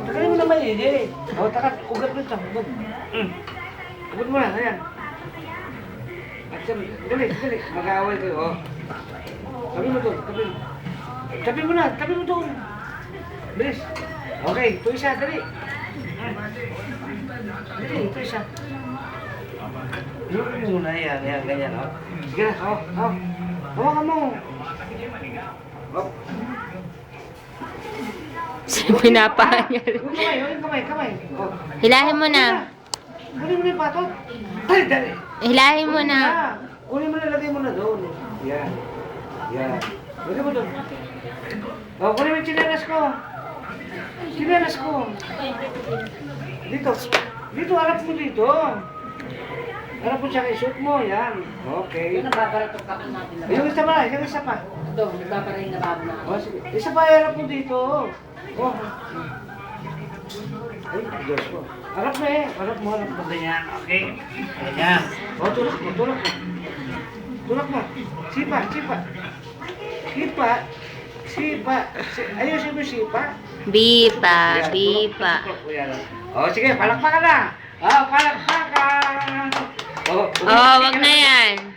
Tagalin mo naman eh. O, takat. Ugat mo ito. Ugat. Ugat mo na. Ayan. Dali. Mag-aaway kayo. O. Tabi mo doon. Tabi mo na. Tabi mo doon. Bilis. Okay. Ito isa. Dali. Dali. Ito isa. Yung muna. Ayan. Ganyan. O. Sige na. O. Hawakan mo. O. Pinapahangal. Yung kamay. O. Hilahin mo na. Kunin mo na yung patot. Dali. Hilahin mo na. Kunin mo na, lagay mo na doon. Yan. Lagay mo doon. O, kunin mo yung tsinelas ko. Dito, harap mo dito. Harap mo siya kay shoot mo, yan. Okay. Yung nababaratok ka natin na. Yung isa pa. Ito, nagbabaray na babo na. O, sige. Isa pa, harap mo dito. O. Ay, Diyos ko. Harap mo. Harap mo. Ganyan. Okay. Ganyan. O, tulak mo. Sipa. Ayusin mo sipa. Bipa. Yan. O, sige. Palakpakan na. Palakpakan. Oh, wag na yan.